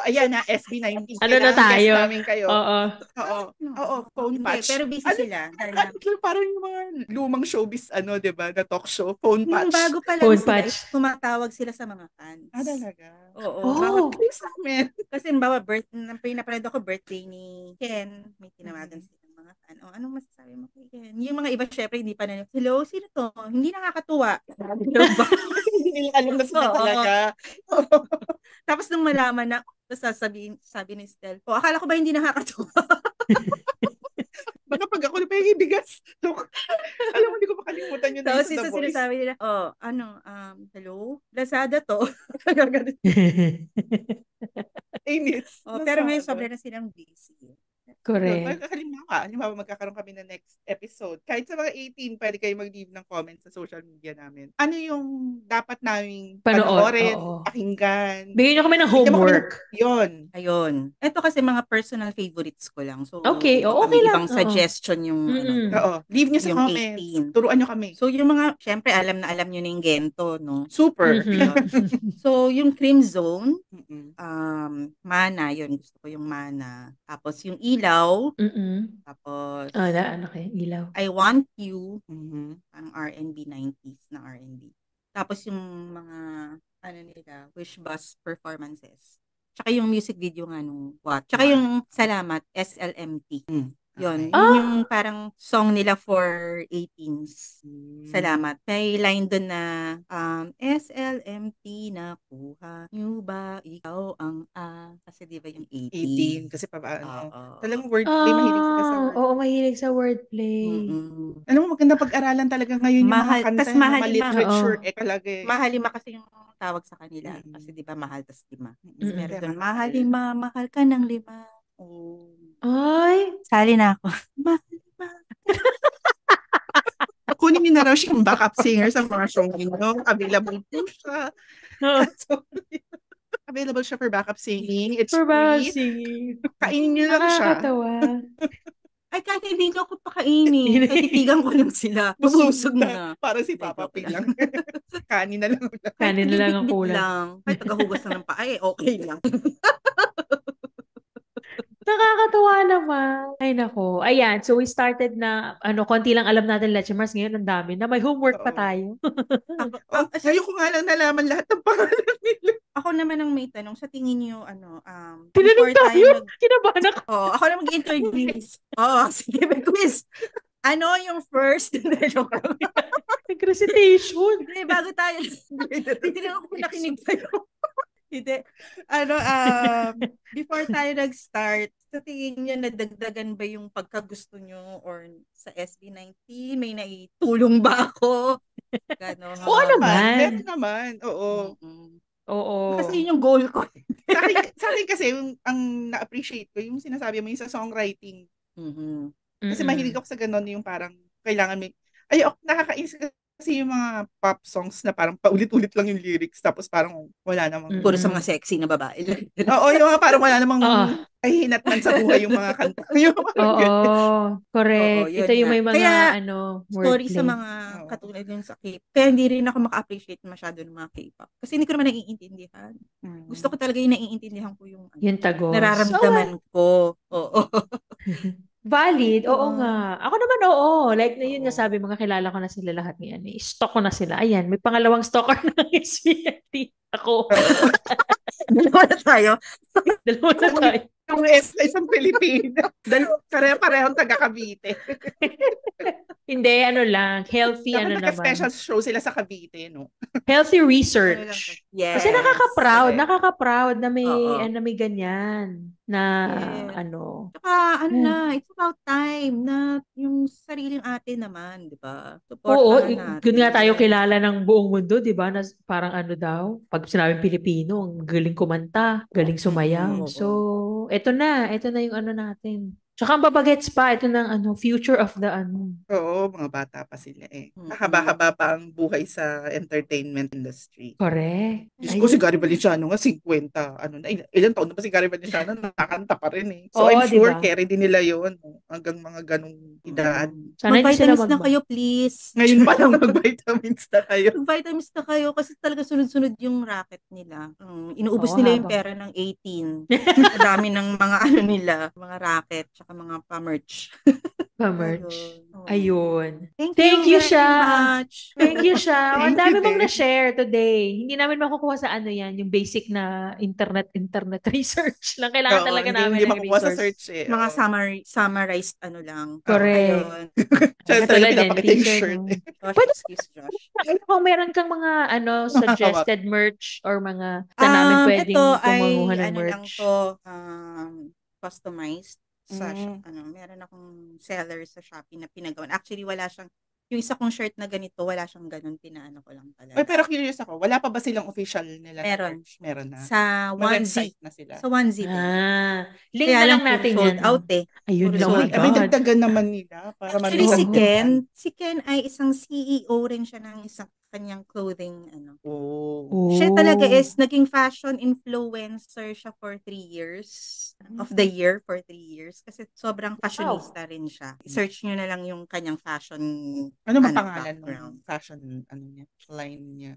Ayan na, SB19. Ano na tayo? Guess namin kayo. Oo, phone patch. Pero busy sila. Parang yung mga lumang showbiz, diba, na talk show, phone patch. Yung bago pa lang phone sila, patch. tumatawag sila sa mga fans. Talaga? Oo. Sa amin. Kasi bawa, pinapanood ako birthday ni Ken, may tinawagan silang mga fan. Anong masasabi mo kay Ken? Yung mga iba, syempre, hindi pa na, hello, sino to? Hindi nakakatuwa. Kasi hindi nila alam na sila talaga. Tapos nung malaman na, sabi ni Stel, akala ko ba hindi nakakatuwa? Baka pag ako na pa yung ibigas. Alam mo, hindi ko makalimutan yun. Tapos isa sinasabi nila, hello, Lazada to. Inis. Pero ngayon sobrang na silang busy. Correct. Halimbawa, magkakaroon kami ng next episode. Kahit sa mga 18, pwede kayo mag-leave ng comments sa social media namin. Ano yung dapat naming panoorin, pakinggan? Bigyan nyo kami ng homework. Yun. Ayun. Ito kasi mga personal favorites ko lang. So, okay lang. Ibang suggestion yung leave nyo sa comments. 18. Turuan nyo kami. So, yung mga, syempre, alam na alam nyo na yung Gento, no? Super. So, yung Cream Zone, Mana, yun. Gusto ko yung Mana. Tapos, yung Ilaw. Tapos, ilaw. I Want You, ang R&B 90s na R&B. Tapos yung mga, nila, Wish Bus performances. Tsaka yung music video nga nung What. Tsaka yung Salamat, SLMT. Yun. Yun yung parang song nila for 18s. Salamat. May line doon na SLMT na kuha nyo ba ikaw ang kasi di ba yung 18? Kasi talagang wordplay, mahilig sila sa wordplay. Oo, mahilig sa wordplay. Alam mo, maganda pag-aralan talaga ngayon yung mga kanta na literature. Mahalima kasi yung tawag sa kanila. Kasi di ba mahal tas lima. Meron doon, mahalima, mahal ka ng lima. Ay, sali na ako. Kunin niyo na raw siyang backup singer sa mga song ninyo. Available po siya. Available siya for backup singing. It's for free. backup singing. Kainin niyo lang siya. Nakakatawa. Ay, kahit hindi ko pakainin. Titigan ko lang sila. Busog na. Parang si Papa P lang. Kanin na lang. Kanin na lang ang kulang. Kahit tagahugas na ng paa, okay lang. Nakakatuwa naman. Ay, nako. Ayan, so we started na, konti lang alam natin Leche Mars. Ngayon, ang dami na. May homework pa Oo. tayo. Ngayon ko nga lang nalaman lahat ng pangalan nila. Ako naman ang may tanong, sa tingin niyo, Tinanong before tayo. tayo Kinabahan ako. ako na mag-interview. Sige, may quiz. Ano yung first? Joke lang. Nag-recitation. Hindi, bago tayo. Hindi lang ako nakinig sa'yo. Hindi. Before tayo nag-start, sa tingin niyo, nadagdagan ba yung pagkagusto niyo or sa SB19? May naitulong ba ako? Gano'n. Oo naman. Meron naman. Oo. Oo. Kasi yun yung goal ko. Sa akin kasi, ang na-appreciate ko, yung sinasabi mo yung sa songwriting. Kasi mahilig ako sa ganun, yung parang kailangan may... ako nakakainis kasi yung mga pop songs na parang paulit-ulit lang yung lyrics tapos parang wala namang... Puro sa mga sexy na babae. Oo, yung mga parang wala namang kahinatnan sa buhay yung mga kanta. Correct. Oo, ito yung may mga kaya, wordplay. story sa mga katulad yung sa K-pop. Kaya hindi rin ako maka-appreciate masyado ng mga K-pop. Kasi hindi ko naman naiintindihan. Gusto ko talaga yung naiintindihan ko yung tagos. nararamdaman ko. Oo. Valid, oo nga. Ako naman, oo. Like, na yun nga sabi, mga kilala ko na sila lahat ngayon. Stalk ko na sila. Ayan, may pangalawang stalker ng SBFT. Ako. Dalawa na tayo. Yung isang Pilipino. Pareho-parehong taga Cavite. Hindi, healthy, Dapat naman. special show sila sa Cavite, no? Healthy research. Yes. Kasi nakaka-proud na may ganyan na Tsaka, it's about time na yung sariling atin naman, di ba? Oo, natin. yun nga tayo kilala ng buong mundo, di ba? Na parang daw, pag sinabing Pilipino, ang galing kumanta, galing sumayaw. So, ito na yung natin. Tsaka ang babagets pa, ito ng future of the Oo, mga bata pa sila eh. Haba-haba pa ang buhay sa entertainment industry. Correct. Diyos ko, si Gary Valenciano nga, 50, ilan taon na ba si Gary Valenciano, nakakanta pa rin eh. So, I'm sure, diba? Carry din nila yun, hanggang mga ganong edad. Sana mag-vitamins na kayo, please. Ngayon pa lang mag-vitamins na kayo. Mag-vitamins na kayo kasi talaga sunod-sunod yung racket nila. Inuubos nila yung pera ng 18. Dami ng mga nila, mga racket, tsaka mga pa-merch. Pa-merch. Ayun. Thank you siya. Much. Thank you siya. Ang dami mong na-share today. Hindi namin makukuha sa yan, yung basic na internet research lang. Kailangan talaga namin hindi ng makukuha sa resource. search eh. Mga summarized lang. Correct. Siya talaga pinapakita yung shirt eh. Pwede excuse, Josh. Kung meron kang mga suggested merch or mga saan namin pwedeng kumuha ng merch. Lang to, customized sa meron akong seller sa Shopee na pinagawan. Actually, wala siyang yung isa kong shirt na ganito, wala siyang ganun, pinaano ko lang talaga. Pero curious ako, wala pa ba silang official nila? Meron na. Sa onesie na sila. Sa onesie. Link na lang natin sold yan. out eh. Ayun lang. May dagdagan naman nila. Para actually, si Ken ay isang CEO rin siya ng isang kanyang clothing Siya talaga is naging fashion influencer siya for 3 years of the year for 3 years kasi sobrang fashionista rin siya. Search niyo na lang yung kanyang fashion pangalan ng fashion niya, line niya.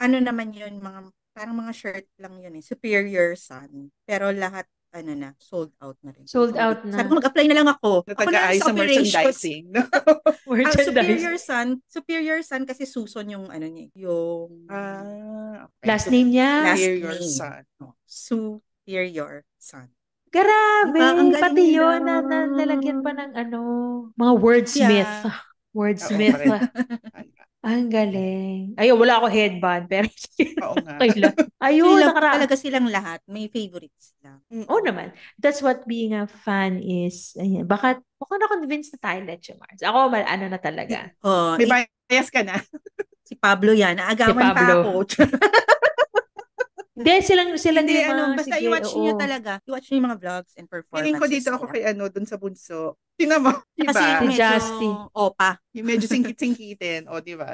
Naman yun, parang mga shirt lang yun eh. Superior Sun. Pero lahat sold out na rin. Sold out na. Sabi ko, mag-apply na lang ako. Natag-aayos sa merchandising. Superior Sun kasi Susan yung niya. Yung... Okay. Last name niya? Superior Sun. Superior Sun. Grabe! Pati yun na nalagyan pa ng mga wordsmith. Yeah. Wordsmith. Ang galing. Ayun, wala ako headband, pero oo nga. Ayun, talaga silang lahat. May favorites lang. Oo naman. That's what being a fan is. Ayan. Baka na-convince na tayo, Leche Mars. Ako, na talaga. May bias ka na. Si Pablo yan. Naagawan pa ako. Hindi, silang din mga, basta i-watch niyo talaga. I-watch niyo yung mga vlogs and performances. Feeling ko dito ako kay dun sa bunso. Tingnan mo, diba? Kasi medyo opa. Yung medyo singkit-singkitin, diba?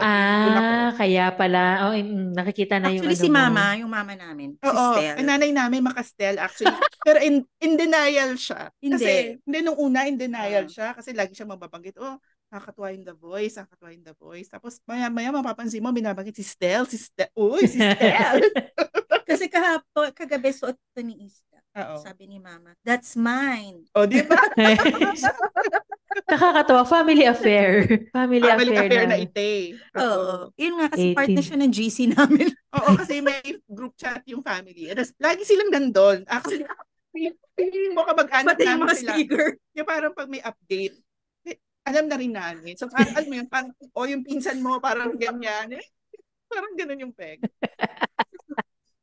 Kaya pala. Nakikita na actually, yung yung mama namin. Si Stel. Ang nanay namin makastel actually. Pero in denial siya. Kasi, nung una, in denial siya. Kasi lagi siya mababanggit, nakakatuwa yung The Voice. Tapos, maya mapapansin mo, binabanggit si Stel. Uy, si Stel. Kasi kagabi suot ito ni Ista. Oo. Sabi ni Mama, that's mine. O, di ba? Nakakatawa. Family affair. Family Family affair affair na na ite. Oo. Yun nga, kasi part na 18. siya ng GC namin. Oo, kasi may group chat yung family. Tapos, lagi silang nandun. Actually, feeling mo kamag-anak Pati yung namin mga sila. sticker. Yung parang pag may update, alam na rin namin. So, parang, alam mo yun, parang, yung pinsan mo, parang ganyan. Parang ganun yung peg.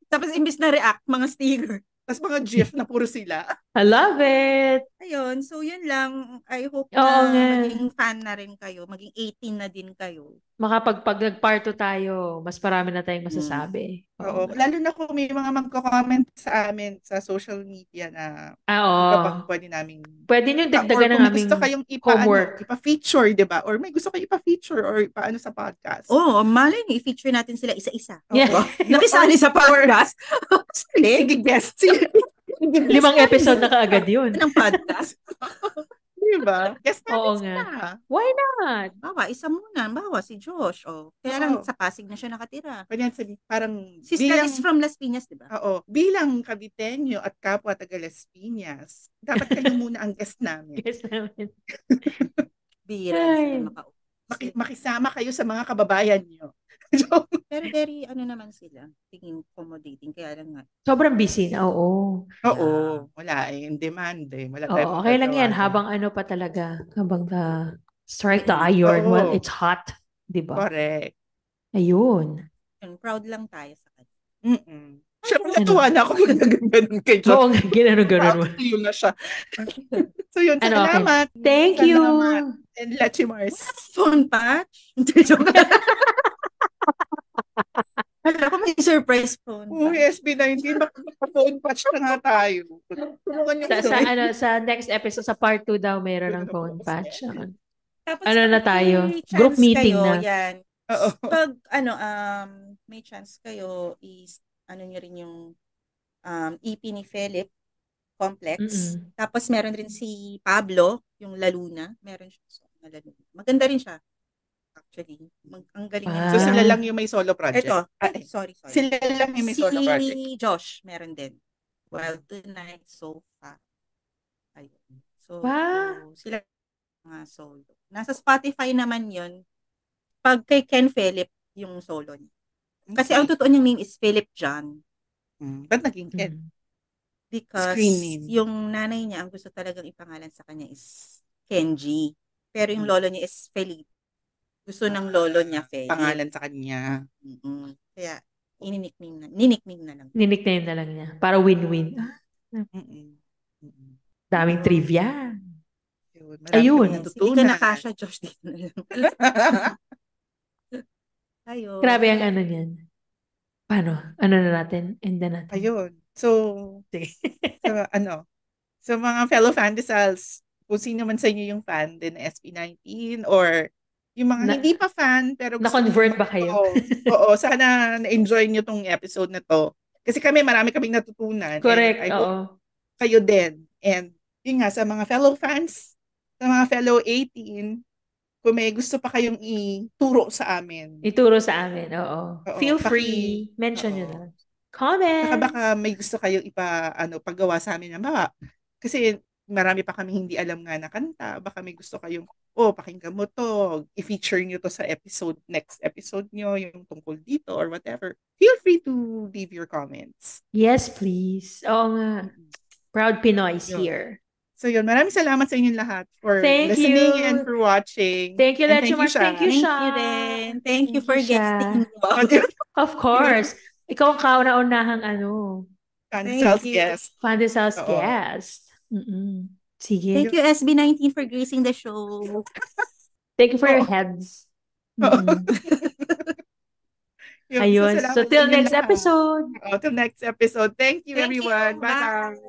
Tapos imbis na react, mga sticker. Tapos mga GIF na puro sila. I love it. Ayun, so yun lang. I hope Oo na nga. maging fan na rin kayo. Maging 18 na din kayo. Pag nag-part 2 tayo, mas marami na tayong masasabi. Oo. Lalo na kung may mga magko-comment sa amin sa social media na Oo. pwede namin. Pwede nyo Or dagdagan kung ng may aming gusto kayong homework. ipa-feature, di ba? Or may gusto kayong ipa-feature or ipaano sa podcast. Oo, malay niyo, i-feature natin sila isa-isa. Yeah. Nakisali sa podcast. Sali. Guest sila. 5 episode na kaagad yun. Ng podcast. Di ba? Guest natin Oo sila. nga. Why not? Bawa, isa muna. Bawa, si Josh. Oh. Kaya lang sa Pasig na siya nakatira. Pwede sabi, parang Si Stan is from Las Piñas, di ba? Oo. Bilang Caviteño at kapwa taga Las Piñas, dapat kayo muna ang guest namin. Guess namin. Bira na sila Ay. Makisama kayo sa mga kababayan nyo. Pero very, naman sila. Tingin accommodating. Kaya lang nga. Sobrang busy na, oo. Oo. Wala in demand eh. Wala tayong Oo, okay lang yan. magagawa. Habang ano pa talaga. Habang strike the iron Oo. while it's hot. Diba? Correct. Ayun. Proud lang tayo sa kanya. Siyempre, natuwa na ako pag nagaganon kay John. Oo nga, ginano-ganon mo. Yun na siya. So yun, Ano, okay. salamat. Thank you. Salamat. And Leche Mars. Phone patch? Alam ko may surprise phone Uy, patch. SB19, phone patch na nga tayo. Tulungan niyo Sa next episode, sa part 2 daw, mayroon ng phone patch. Tapos, Ano na tayo? may chance Group meeting kayo, na. Yan. Oo. Pag, may chance kayo, is, nyo rin yung EP ni Philip, Complex. Tapos, meron rin si Pablo, yung Laluna. Meron siya song na Laluna. Maganda rin siya. Actually, ang galing niya. So, sila lang yung may solo project? Ito. Sorry. Sila lang yung may solo project? Si Josh, meron din. Well, Tonight, Sofa. Ayun. So, sila mga solo. Nasa Spotify naman yun. Pag kay Ken Philip, yung solo niya. Kasi ang totoo niyang name is Philip John. Ba't naging Ken? Because yung nanay niya, ang gusto talagang ipangalan sa kanya is Kenji. Pero yung lolo niya is Felipe. Gusto ng lolo niya, Felipe. Pangalan sa kanya. Kaya, nickname na lang. Nickname na lang niya. Para win-win. Daming trivia. Ayun. Hindi ka nakasya, Josh. Dito na lang. Ayun. Grabe ang ano niyan. Paano? Ano na natin? End na natin. Ayun. So mga fellow Fandesals, kung sino man sa inyo yung fan din ng SB19 or yung mga hindi pa fan pero na-convert ba kayo? Oo, sana na-enjoy nyo tong episode na to. Kasi marami kaming natutunan. Correct, and I hope kayo din. And yun nga, sa mga fellow fans, sa mga fellow 18, kung may gusto pa kayong ituro sa amin. Oo. Feel free. Mention nyo na. Comment. Saka baka may gusto kayong paggawa sa amin. Kasi marami pa kami hindi alam nga na kanta. Baka may gusto kayong, pakinggan mo to. I-feature nyo to sa next episode nyo, yung tungkol dito or whatever. Feel free to leave your comments. Yes, please. Oo nga. Proud Pinoys here. So yun, maraming salamat sa inyong lahat for listening and for watching. Thank you, Leche Mars. Thank you, Sha. Thank you for guesting. Of course. Ikaw ang kauna-unahang Fandesals guest. Sige. Thank you, SB19, for gracing the show. Thank you for your heads. Ayun. So, till next episode. Till next episode. Thank you, everyone. Bye.